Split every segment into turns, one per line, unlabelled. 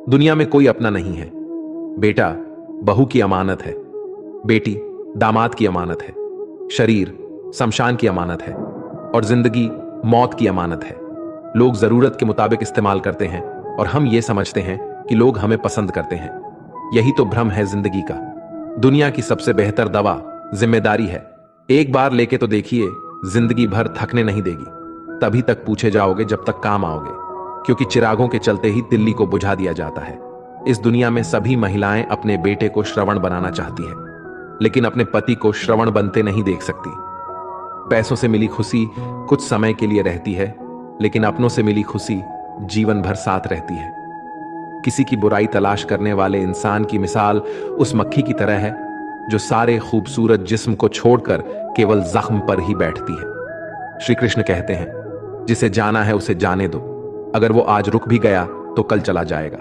दुनिया में कोई अपना नहीं है। बेटा बहू की अमानत है, बेटी दामाद की अमानत है, शरीर शमशान की अमानत है और जिंदगी मौत की अमानत है। लोग जरूरत के मुताबिक इस्तेमाल करते हैं और हम ये समझते हैं कि लोग हमें पसंद करते हैं। यही तो भ्रम है जिंदगी का। दुनिया की सबसे बेहतर दवा जिम्मेदारी है। एक बार लेके तो देखिए, जिंदगी भर थकने नहीं देगी। तभी तक पूछे जाओगे जब तक काम आओगे, क्योंकि चिरागों के चलते ही दिल्ली को बुझा दिया जाता है। इस दुनिया में सभी महिलाएं अपने बेटे को श्रवण बनाना चाहती है, लेकिन अपने पति को श्रवण बनते नहीं देख सकती। पैसों से मिली खुशी कुछ समय के लिए रहती है, लेकिन अपनों से मिली खुशी जीवन भर साथ रहती है। किसी की बुराई तलाश करने वाले इंसान की मिसाल उस मक्खी की तरह है जो सारे खूबसूरत जिस्म को छोड़कर केवल जख्म पर ही बैठती है। श्री कृष्ण कहते हैं, जिसे जाना है उसे जाने दो। अगर वो आज रुक भी गया तो कल चला जाएगा।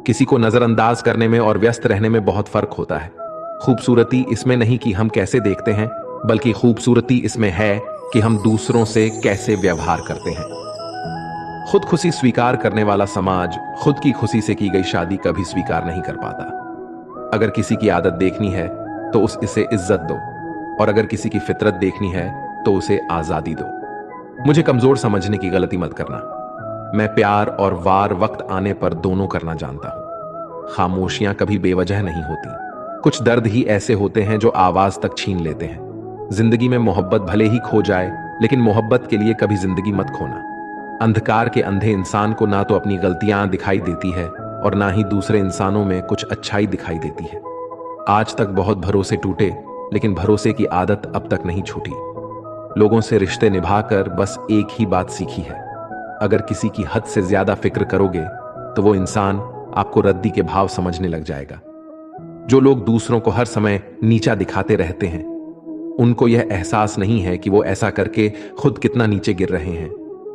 किसी को नजरअंदाज करने में और व्यस्त रहने में बहुत फर्क होता है। खूबसूरती इसमें नहीं कि हम कैसे देखते हैं, बल्कि खूबसूरती इसमें है कि हम दूसरों से कैसे व्यवहार करते हैं। खुद खुशी स्वीकार करने वाला समाज खुद की खुशी से की गई शादी कभी स्वीकार नहीं कर पाता। अगर किसी की आदत देखनी है तो इसे इज्जत दो, और अगर किसी की फितरत देखनी है तो उसे आजादी दो। मुझे कमजोर समझने की गलती मत करना। मैं प्यार और वार वक्त आने पर दोनों करना जानता हूं। खामोशियां कभी बेवजह नहीं होती। कुछ दर्द ही ऐसे होते हैं जो आवाज तक छीन लेते हैं। जिंदगी में मोहब्बत भले ही खो जाए, लेकिन मोहब्बत के लिए कभी जिंदगी मत खोना। अंधकार के अंधे इंसान को ना तो अपनी गलतियां दिखाई देती है और ना ही दूसरे इंसानों में कुछ अच्छाई दिखाई देती है। आज तक बहुत भरोसे टूटे, लेकिन भरोसे की आदत अब तक नहीं छूटी। लोगों से रिश्ते निभाकर बस एक ही बात सीखी है, अगर किसी की हद से ज्यादा फिक्र करोगे तो वो इंसान आपको रद्दी के भाव समझने लग जाएगा। जो लोग दूसरों को हर समय नीचा दिखाते रहते हैं, उनको यह एहसास नहीं है कि वो ऐसा करके खुद कितना नीचे गिर रहे हैं।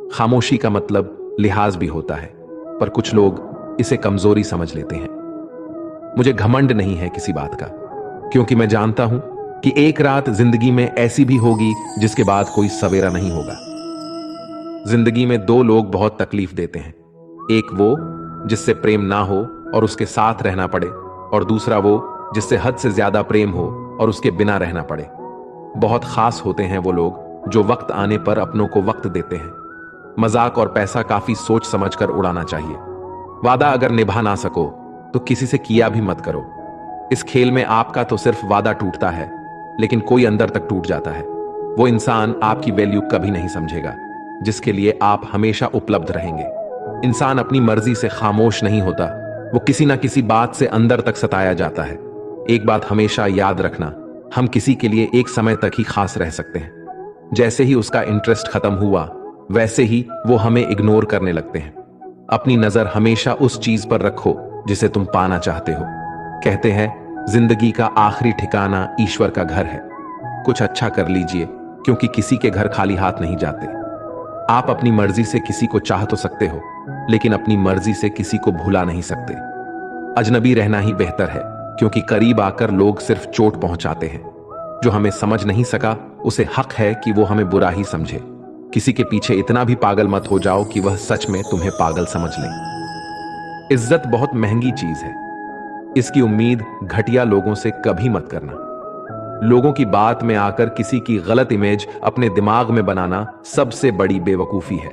खामोशी का मतलब लिहाज भी होता है, पर कुछ लोग इसे कमजोरी समझ लेते हैं। मुझे घमंड नहीं है किसी बात का, क्योंकि मैं जानता हूं कि एक रात जिंदगी में ऐसी भी होगी जिसके बाद कोई सवेरा नहीं होगा। जिंदगी में दो लोग बहुत तकलीफ देते हैं। एक वो जिससे प्रेम ना हो और उसके साथ रहना पड़े, और दूसरा वो जिससे हद से ज्यादा प्रेम हो और उसके बिना रहना पड़े। बहुत खास होते हैं वो लोग जो वक्त आने पर अपनों को वक्त देते हैं। मजाक और पैसा काफी सोच समझकर उड़ाना चाहिए। वादा अगर निभा ना सको तो किसी से किया भी मत करो। इस खेल में आपका तो सिर्फ वादा टूटता है, लेकिन कोई अंदर तक टूट जाता है। वो इंसान आपकी वैल्यू कभी नहीं समझेगा जिसके लिए आप हमेशा उपलब्ध रहेंगे। इंसान अपनी मर्जी से खामोश नहीं होता, वो किसी ना किसी बात से अंदर तक सताया जाता है। एक बात हमेशा याद रखना, हम किसी के लिए एक समय तक ही खास रह सकते हैं। जैसे ही उसका इंटरेस्ट खत्म हुआ, वैसे ही वो हमें इग्नोर करने लगते हैं। अपनी नजर हमेशा उस चीज पर रखो जिसे तुम पाना चाहते हो। कहते हैं जिंदगी का आखिरी ठिकाना ईश्वर का घर है। कुछ अच्छा कर लीजिए, क्योंकि किसी के घर खाली हाथ नहीं जाते। आप अपनी मर्जी से किसी को चाह तो सकते हो, लेकिन अपनी मर्जी से किसी को भुला नहीं सकते। अजनबी रहना ही बेहतर है, क्योंकि करीब आकर लोग सिर्फ चोट पहुंचाते हैं। जो हमें समझ नहीं सका उसे हक है कि वो हमें बुरा ही समझे। किसी के पीछे इतना भी पागल मत हो जाओ कि वह सच में तुम्हें पागल समझ ले। इज्जत बहुत महंगी चीज है, इसकी उम्मीद घटिया लोगों से कभी मत करना। लोगों की बात में आकर किसी की गलत इमेज अपने दिमाग में बनाना सबसे बड़ी बेवकूफी है।